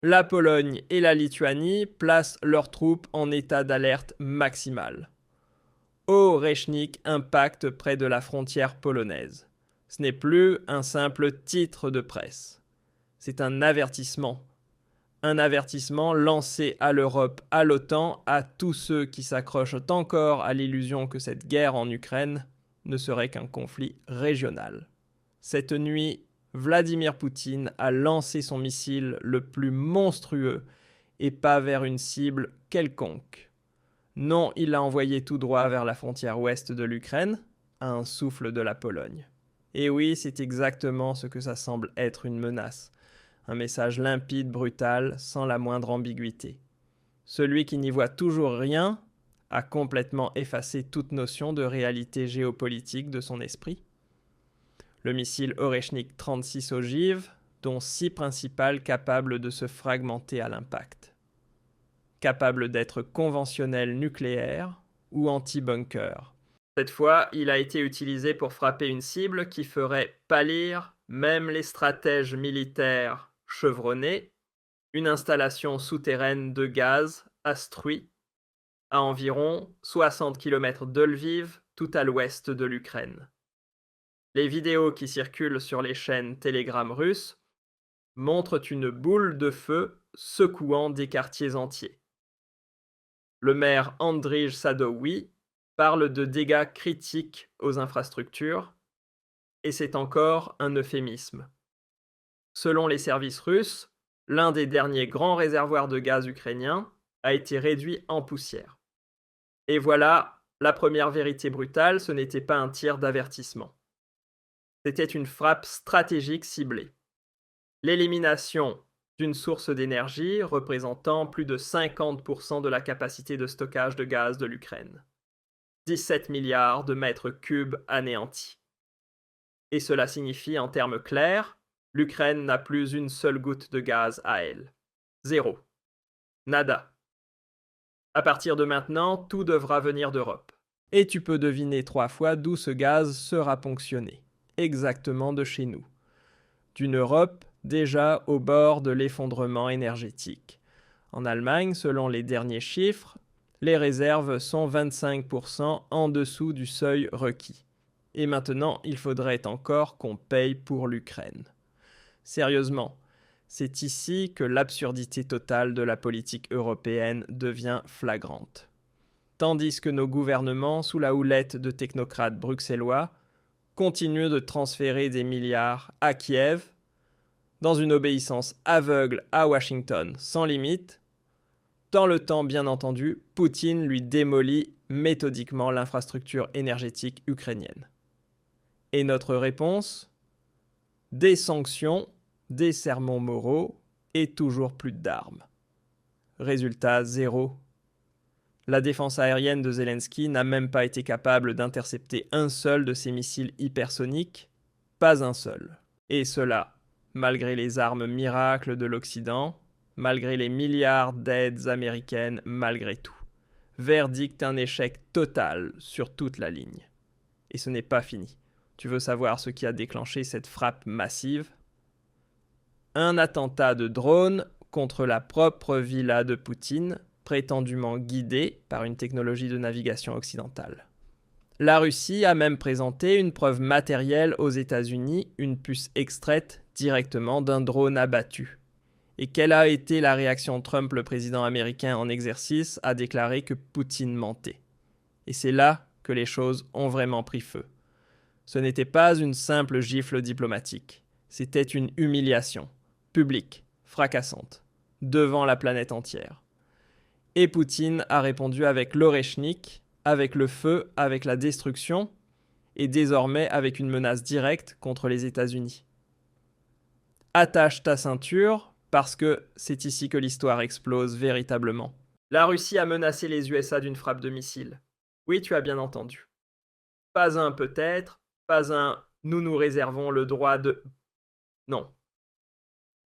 La Pologne et la Lituanie placent leurs troupes en état d'alerte maximale. Orechnik impacte près de la frontière polonaise. Ce n'est plus un simple titre de presse. C'est un avertissement. Un avertissement lancé à l'Europe, à l'OTAN, à tous ceux qui s'accrochent encore à l'illusion que cette guerre en Ukraine ne serait qu'un conflit régional. Cette nuit, Vladimir Poutine a lancé son missile le plus monstrueux et pas vers une cible quelconque. Non, il l'a envoyé tout droit vers la frontière ouest de l'Ukraine, à un souffle de la Pologne. Et oui, c'est exactement ce que ça semble être une menace. Un message limpide, brutal, sans la moindre ambiguïté. Celui qui n'y voit toujours rien a complètement effacé toute notion de réalité géopolitique de son esprit. Le missile Orechnik 36 ogives, dont 6 principales capables de se fragmenter à l'impact. Capable d'être conventionnel nucléaire ou anti-bunker. Cette fois, il a été utilisé pour frapper une cible qui ferait pâlir même les stratèges militaires chevronnés, une installation souterraine de gaz à Struy, à environ 60 km de Lviv, tout à l'ouest de l'Ukraine. Les vidéos qui circulent sur les chaînes Telegram russes montrent une boule de feu secouant des quartiers entiers. Le maire Andrij Sadowy parle de dégâts critiques aux infrastructures, et c'est encore un euphémisme. Selon les services russes, l'un des derniers grands réservoirs de gaz ukrainiens a été réduit en poussière. Et voilà, la première vérité brutale, ce n'était pas un tir d'avertissement. C'était une frappe stratégique ciblée. L'élimination d'une source d'énergie représentant plus de 50% de la capacité de stockage de gaz de l'Ukraine. 17 milliards de mètres cubes anéantis. Et cela signifie en termes clairs, l'Ukraine n'a plus une seule goutte de gaz à elle. Zéro. Nada. À partir de maintenant, tout devra venir d'Europe. Et tu peux deviner 3 fois d'où ce gaz sera ponctionné. Exactement de chez nous. D'une Europe déjà au bord de l'effondrement énergétique. En Allemagne, selon les derniers chiffres, les réserves sont 25% en dessous du seuil requis. Et maintenant, il faudrait encore qu'on paye pour l'Ukraine. Sérieusement, c'est ici que l'absurdité totale de la politique européenne devient flagrante. Tandis que nos gouvernements, sous la houlette de technocrates bruxellois, continuent de transférer des milliards à Kiev, dans une obéissance aveugle à Washington sans limite, dans le temps bien entendu, Poutine lui démolit méthodiquement l'infrastructure énergétique ukrainienne. Et notre réponse ? Des sanctions, des sermons moraux et toujours plus d'armes. Résultat zéro. La défense aérienne de Zelensky n'a même pas été capable d'intercepter un seul de ses missiles hypersoniques, pas un seul. Et cela, malgré les armes miracles de l'Occident, malgré les milliards d'aides américaines, malgré tout. Verdict un échec total sur toute la ligne. Et ce n'est pas fini. Tu veux savoir ce qui a déclenché cette frappe massive ? Un attentat de drone contre la propre villa de Poutine, prétendument guidée par une technologie de navigation occidentale. La Russie a même présenté une preuve matérielle aux États-Unis, une puce extraite directement d'un drone abattu. Et quelle a été la réaction Trump, le président américain en exercice, a déclaré que Poutine mentait. Et c'est là que les choses ont vraiment pris feu. Ce n'était pas une simple gifle diplomatique, c'était une humiliation, publique, fracassante, devant la planète entière. Et Poutine a répondu avec l'Orechnik, avec le feu, avec la destruction, et désormais avec une menace directe contre les États-Unis. Attache ta ceinture, parce que c'est ici que l'histoire explose véritablement. La Russie a menacé les USA d'une frappe de missile. Oui, tu as bien entendu. Pas un peut-être, pas un nous nous réservons le droit de... Non.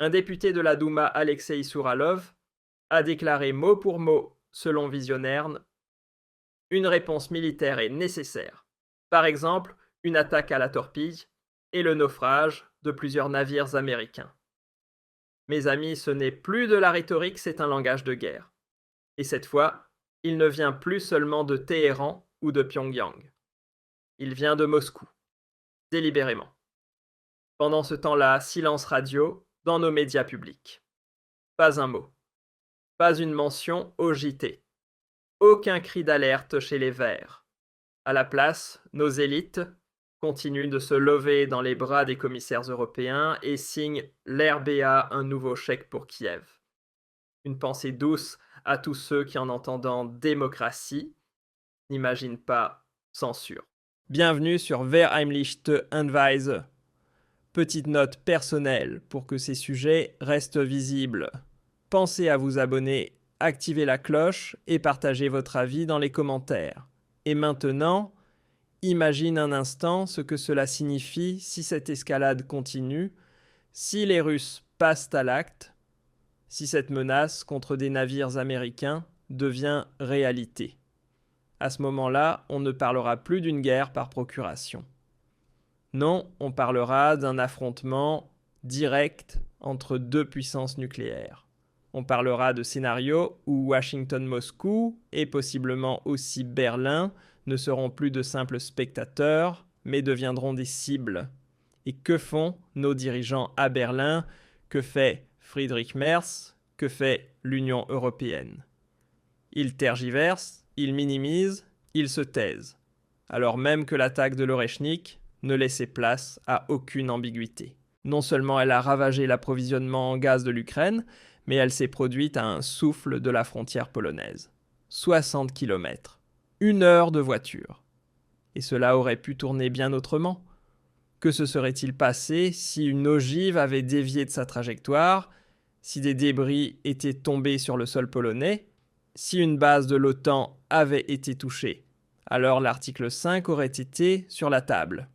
Un député de la Douma, Alexei Souralov, a déclaré mot pour mot, selon Visionnaire, une réponse militaire est nécessaire. Par exemple, une attaque à la torpille et le naufrage de plusieurs navires américains. Mes amis, ce n'est plus de la rhétorique, c'est un langage de guerre. Et cette fois, il ne vient plus seulement de Téhéran ou de Pyongyang. Il vient de Moscou, délibérément. Pendant ce temps-là, silence radio dans nos médias publics. Pas un mot, pas une mention au JT. Aucun cri d'alerte chez les Verts. À la place, nos élites continuent de se lever dans les bras des commissaires européens et signent l'RBA un nouveau chèque pour Kiev. Une pensée douce à tous ceux qui, en entendant démocratie, n'imaginent pas censure. Bienvenue sur Verheimlichte Hinweise. Petite note personnelle pour que ces sujets restent visibles. Pensez à vous abonner, activer la cloche et partager votre avis dans les commentaires. Et maintenant, imagine un instant ce que cela signifie si cette escalade continue, si les Russes passent à l'acte, si cette menace contre des navires américains devient réalité. À ce moment-là, on ne parlera plus d'une guerre par procuration. Non, on parlera d'un affrontement direct entre deux puissances nucléaires. On parlera de scénarios où Washington-Moscou et possiblement aussi Berlin ne seront plus de simples spectateurs, mais deviendront des cibles. Et que font nos dirigeants à Berlin? Que fait Friedrich Merz? Que fait l'Union européenne? Ils tergiversent, ils minimisent, ils se taisent. Alors même que l'attaque de l'Oreshnik ne laissait place à aucune ambiguïté. Non seulement elle a ravagé l'approvisionnement en gaz de l'Ukraine, mais elle s'est produite à un souffle de la frontière polonaise. 60 km. 1 heure de voiture. Et cela aurait pu tourner bien autrement. Que se serait-il passé si une ogive avait dévié de sa trajectoire, si des débris étaient tombés sur le sol polonais, si une base de l'OTAN avait été touchée? Alors l'article 5 aurait été sur la table.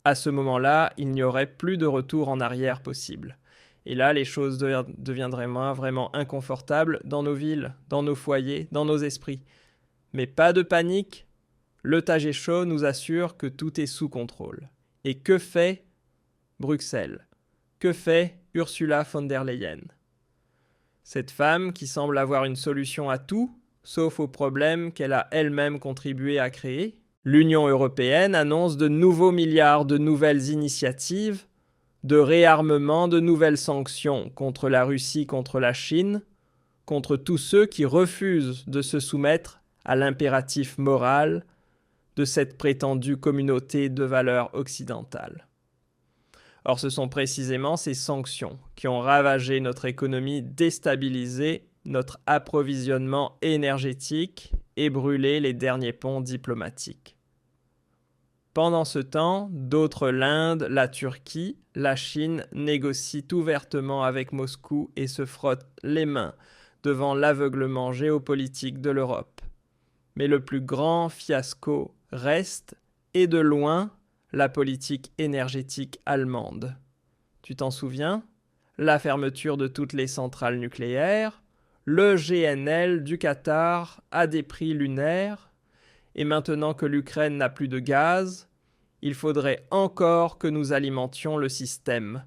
À ce moment-là, il n'y aurait plus de retour en arrière possible. Et là, les choses deviendraient vraiment inconfortables dans nos villes, dans nos foyers, dans nos esprits. Mais pas de panique. Le Tagesschau nous assure que tout est sous contrôle. Et que fait Bruxelles? Que fait Ursula von der Leyen? Cette femme qui semble avoir une solution à tout, sauf aux problèmes qu'elle a elle-même contribué à créer. L'Union européenne annonce de nouveaux milliards de nouvelles initiatives, de réarmement, de nouvelles sanctions contre la Russie, contre la Chine, contre tous ceux qui refusent de se soumettre à l'impératif moral de cette prétendue communauté de valeurs occidentales. Or, ce sont précisément ces sanctions qui ont ravagé notre économie, déstabilisé notre approvisionnement énergétique et brûlé les derniers ponts diplomatiques. Pendant ce temps, d'autres l'Inde, la Turquie, la Chine négocient ouvertement avec Moscou et se frottent les mains devant l'aveuglement géopolitique de l'Europe. Mais le plus grand fiasco reste, et de loin, la politique énergétique allemande. Tu t'en souviens? La fermeture de toutes les centrales nucléaires, le GNL du Qatar à des prix lunaires, et maintenant que l'Ukraine n'a plus de gaz, il faudrait encore que nous alimentions le système,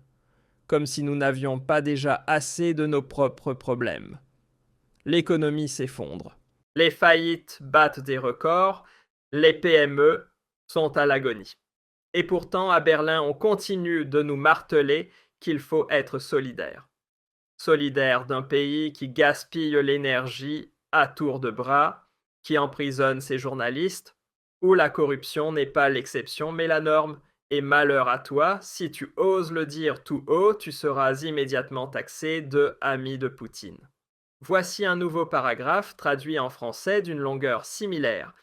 comme si nous n'avions pas déjà assez de nos propres problèmes. L'économie s'effondre. Les faillites battent des records, les PME sont à l'agonie. Et pourtant, à Berlin, on continue de nous marteler qu'il faut être solidaire. Solidaire d'un pays qui gaspille l'énergie à tour de bras, qui emprisonne ses journalistes, où la corruption n'est pas l'exception mais la norme, et malheur à toi, si tu oses le dire tout haut, tu seras immédiatement taxé de ami de Poutine. Voici un nouveau paragraphe traduit en français d'une longueur similaire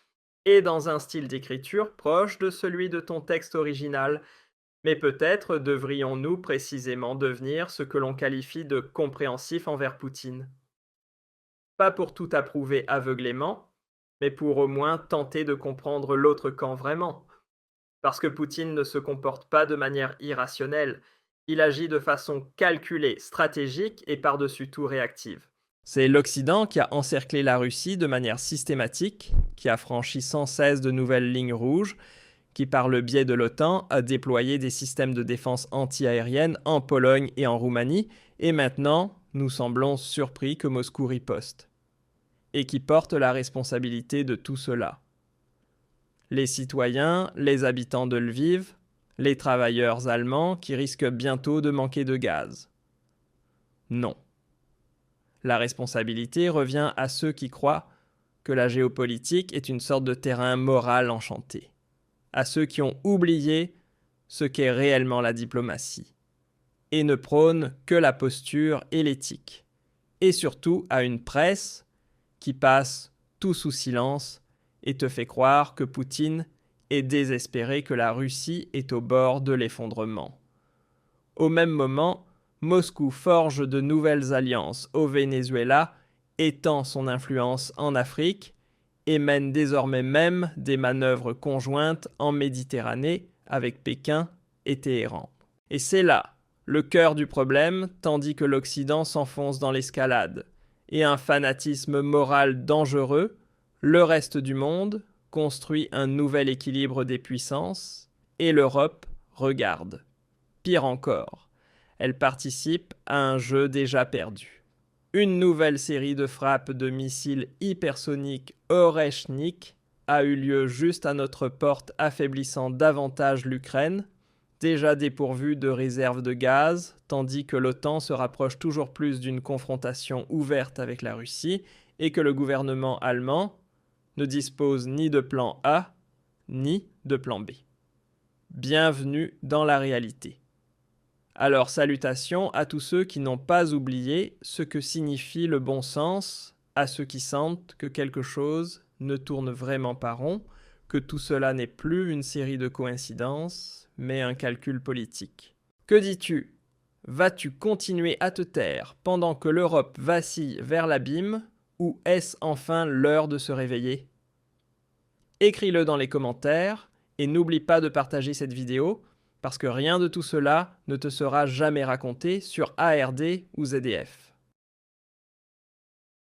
et dans un style d'écriture proche de celui de ton texte original, mais peut-être devrions-nous précisément devenir ce que l'on qualifie de compréhensif envers Poutine. Pas pour tout approuver aveuglément, mais pour au moins tenter de comprendre l'autre camp vraiment. Parce que Poutine ne se comporte pas de manière irrationnelle, il agit de façon calculée, stratégique et par-dessus tout réactive. C'est l'Occident qui a encerclé la Russie de manière systématique, qui a franchi sans cesse de nouvelles lignes rouges, qui par le biais de l'OTAN a déployé des systèmes de défense anti-aérienne en Pologne et en Roumanie, et maintenant nous semblons surpris que Moscou riposte. Et qui porte la responsabilité de tout cela? Les citoyens, les habitants de Lviv, les travailleurs allemands qui risquent bientôt de manquer de gaz? Non. La responsabilité revient à ceux qui croient que la géopolitique est une sorte de terrain moral enchanté, à ceux qui ont oublié ce qu'est réellement la diplomatie, et ne prônent que la posture et l'éthique, et surtout à une presse qui passe tout sous silence et te fait croire que Poutine est désespéré que la Russie est au bord de l'effondrement. Au même moment, Moscou forge de nouvelles alliances au Venezuela, étend son influence en Afrique et mène désormais même des manœuvres conjointes en Méditerranée avec Pékin et Téhéran. Et c'est là le cœur du problème, tandis que l'Occident s'enfonce dans l'escalade et un fanatisme moral dangereux, le reste du monde construit un nouvel équilibre des puissances et l'Europe regarde. Pire encore, elle participe à un jeu déjà perdu. Une nouvelle série de frappes de missiles hypersoniques Oreshnik a eu lieu juste à notre porte, affaiblissant davantage l'Ukraine, déjà dépourvue de réserves de gaz, tandis que l'OTAN se rapproche toujours plus d'une confrontation ouverte avec la Russie et que le gouvernement allemand ne dispose ni de plan A, ni de plan B. Bienvenue dans la réalité. Alors salutations à tous ceux qui n'ont pas oublié ce que signifie le bon sens, à ceux qui sentent que quelque chose ne tourne vraiment pas rond, que tout cela n'est plus une série de coïncidences, mais un calcul politique. Que dis-tu? Vas-tu continuer à te taire pendant que l'Europe vacille vers l'abîme, ou est-ce enfin l'heure de se réveiller? Écris-le dans les commentaires et n'oublie pas de partager cette vidéo parce que rien de tout cela ne te sera jamais raconté sur ARD ou ZDF.